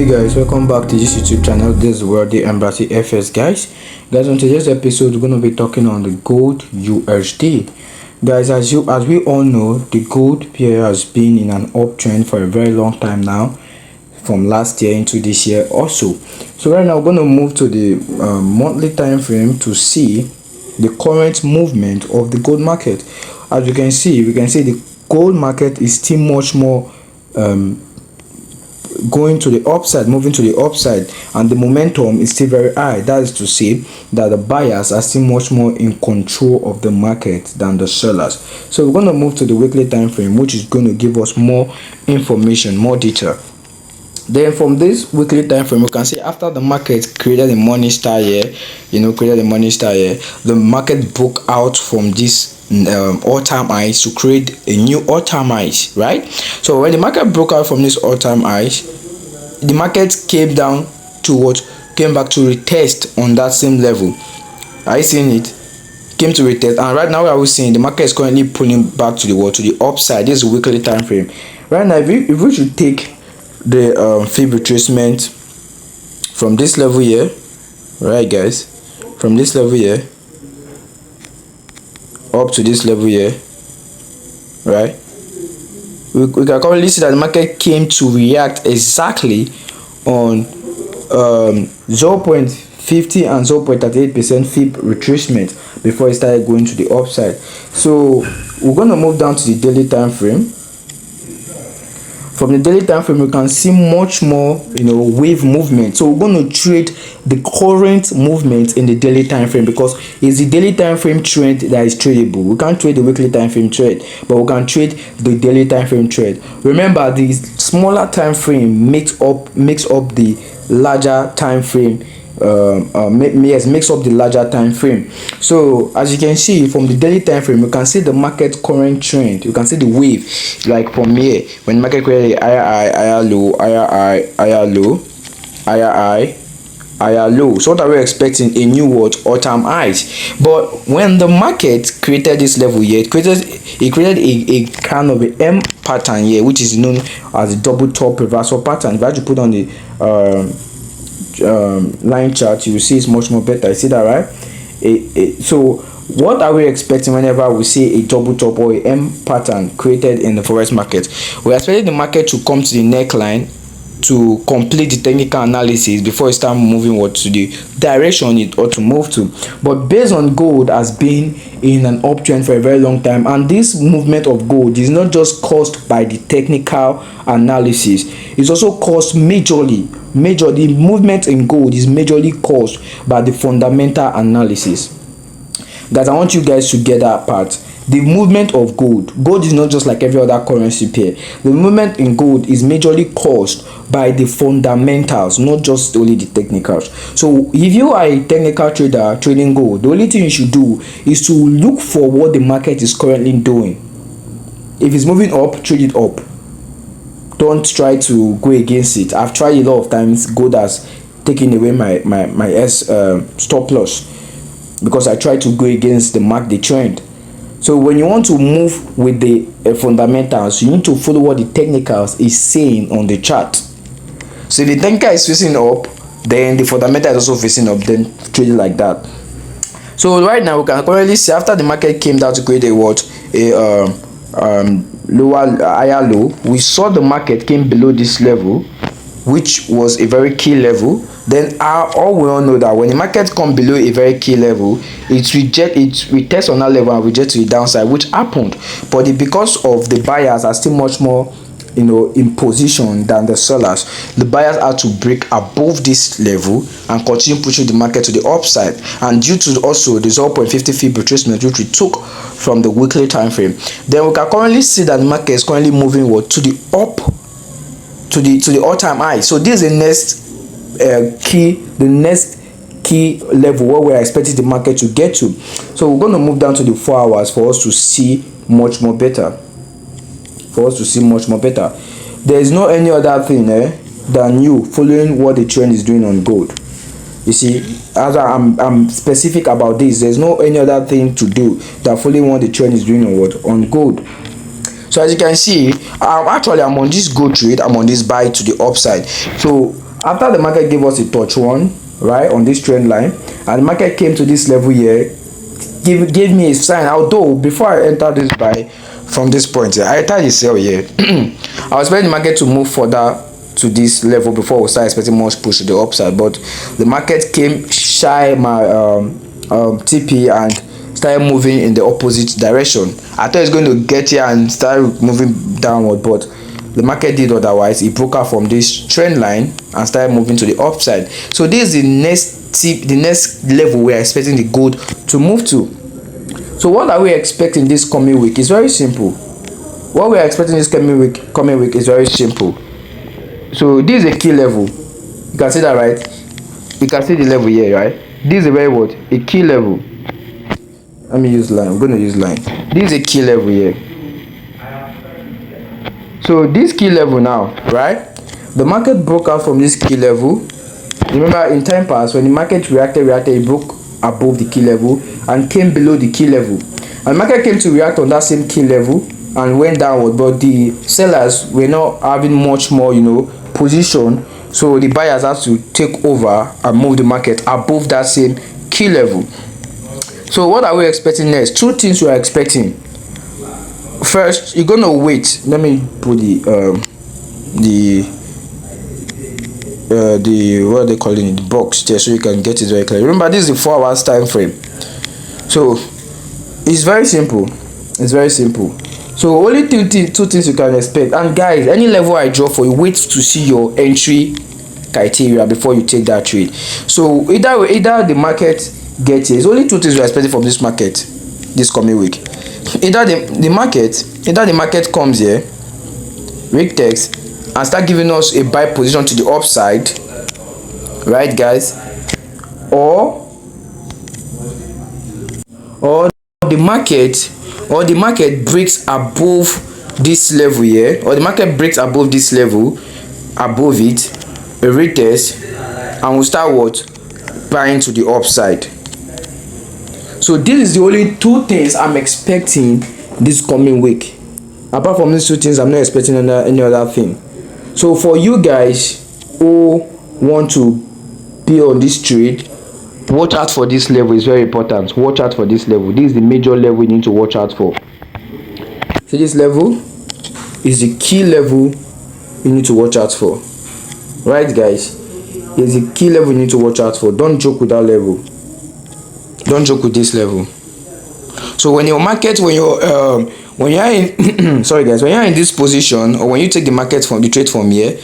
Guys, welcome back to this YouTube channel. This is Worthy Embassy FS. Guys, on today's episode we're going to be talking on the gold USD. Guys, as we all know, the gold pair has been in an uptrend for a very long time now, from last year into this year also. So right now we're going to move to the monthly time frame to see the current movement of the gold market. As we can see the gold market is still much more going to the upside, moving to the upside, and the momentum is still very high. That is to say that the buyers are still much more in control of the market than the sellers. So we're going to move to the weekly time frame, which is going to give us more information, more detail. Then from this weekly time frame, we can see after the market created a money star here, the market broke out from this all-time highs to create a new all-time highs, right? So when the market broke out from this all-time highs, the market came down to came back to retest on that same level. Are you seeing it? Came to retest, and right now we are seeing the market is currently pulling back to the upside. This is weekly time frame. Right now, if we should take the fib retracement from this level here, right guys, from this level here up to this level here, right, we can currently see that the market came to react exactly on 0.50 and 0.38% fib retracement before it started going to the upside. So we're going to move down to the daily time frame. From the daily time frame, we can see much more wave movement. So we're going to trade the current movement in the daily time frame, because it's the daily time frame trend that is tradable. We can't trade the weekly time frame trade, but we can trade the daily time frame trade. Remember, the smaller time frame makes up the larger time frame. Makes up the larger time frame. So as you can see from the daily time frame, you can see the market current trend. You can see the wave, like from here, when the market created higher high, higher low, higher high, higher low, higher high, higher low. So what are we expecting? A new all-time highs. But when the market created this level here, it created a kind of a M pattern here, which is known as the double top reversal pattern. If I had to put on the line chart, you will see it's much more better. You see that, right? So what are we expecting whenever we see a double top or a M pattern created in the forex market? We're expecting the market to come to the neckline to complete the technical analysis before it start moving to the direction it ought to move to. But based on gold has been in an uptrend for a very long time, and this movement of gold is not just caused by the technical analysis, it's also caused the movement in gold is majorly caused by the fundamental analysis. Guys, I want you guys to get that part. The movement of gold is not just like every other currency pair. The movement in gold is majorly caused by the fundamentals, not just only the technicals. So if you are a technical trader trading gold, the only thing you should do is to look for what the market is currently doing. If it's moving up, trade it up. Don't try to go against it. I've tried a lot of times. Gold has taken away my stop loss because I try to go against the trend. So when you want to move with the fundamentals, you need to follow what the technicals is saying on the chart. So if the technical is facing up, then the fundamental is also facing up, then trade it like that. So right now we can currently see after the market came down to create a higher low, we saw the market came below this level, which was a very key level. Then all we all know that when the market come below a very key level, it retest on that level and reject to the downside, which happened. But because of the buyers are still much more in position than the sellers, the buyers had to break above this level and continue pushing the market to the upside. And due to also the 0.50 fib retracement which we took from the weekly time frame, then we can currently see that the market is currently moving to the all-time high. So this is the next key level where we're expecting the market to get to. So we're going to move down to the 4 hours for us to see much more better. There is no any other thing than you following what the trend is doing on gold. You see, as I'm specific about this, there's no any other thing to do than following what the trend is doing on gold. So as you can see, I'm on this gold trade. I'm on this buy to the upside. So after the market gave us a touch one, right, on this trend line, and the market came to this level here, gave me a sign. Although before I enter this buy from this point here, I entered the sell here. I was expecting the market to move further to this level before we start expecting much push to the upside, but the market came shy my TP and started moving in the opposite direction. I thought it's going to get here and start moving downward, but the market did otherwise. It broke out from this trend line and started moving to the upside. So this is the next tip, the next level we are expecting the gold to move to. So what are we expecting this coming week? It's very simple. What we are expecting this coming week is very simple. So this is a key level. You can see that, right? You can see the level here, right? This is a very what? A key level. Let me use line. I'm going to use line. This is a key level here. So this key level now, right? The market broke out from this key level. Remember, in time past, when the market reacted, it broke above the key level and came below the key level. And the market came to react on that same key level and went downward, but the sellers were not having much more, position. So the buyers have to take over and move the market above that same key level. So what are we expecting next? Two things we are expecting. First, you're gonna wait. Let me put the what are they calling it, the box there, so you can get it very clear. Remember, this is the 4 hours time frame. So it's very simple. It's very simple. So only two things you can expect. And guys, any level I draw for you, wait to see your entry criteria before you take that trade. So either the market gets here. It's only two things we're expecting from this market this coming week. Either the market comes here, retests, and start giving us a buy position to the upside, right guys, or the market breaks above this level here, or the market breaks above this level, above it, a retest, and we'll start what? Buying to the upside. So this is the only two things I'm expecting this coming week. Apart from these two things, I'm not expecting any other thing. So for you guys who want to be on this trade, watch out for this level. It's very important. Watch out for this level. This is the major level you need to watch out for. So this level is the key level you need to watch out for. Right guys? It's the key level you need to watch out for. Don't joke with that level. Don't joke with this level. So when you're in sorry guys, when you're in this position, or when you take the trade from here,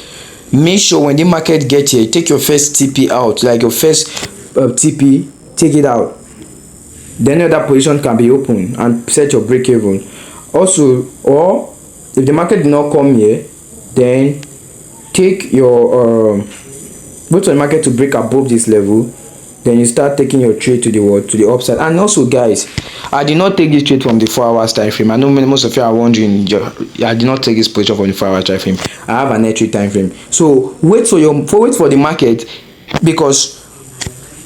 make sure when the market gets here, take your first TP out, like your first TP, take it out. Then that position can be open and set your break even. Also, or if the market did not come here, then take your wait for the market to break above this level. Then you start taking your trade to the upside. And also guys, I did not take this trade from the 4 hours time frame. I know most of you are wondering, I did not take this position from the 4 hours time frame. I have an entry time frame. So wait for the market, because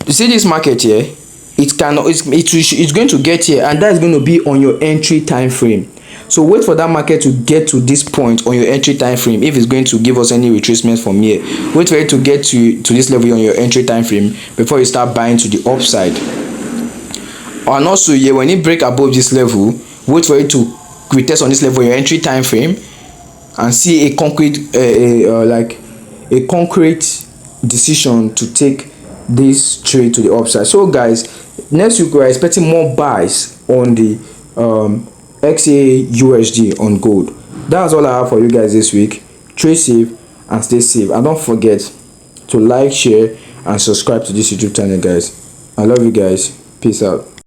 you see this market here, it's going to get here, and that is going to be on your entry time frame. So wait for that market to get to this point on your entry time frame. If it's going to give us any retracement from here, wait for it to get to this level on your entry time frame before you start buying to the upside. And also here, when it break above this level, wait for it to retest on this level on your entry time frame and see a concrete decision to take this trade to the upside. So guys, next week we're expecting more buys on the Xauusd on gold. That's all I have for you guys this week. Trade safe and stay safe, and don't forget to like, share and subscribe to this YouTube channel guys. I love you guys. Peace out.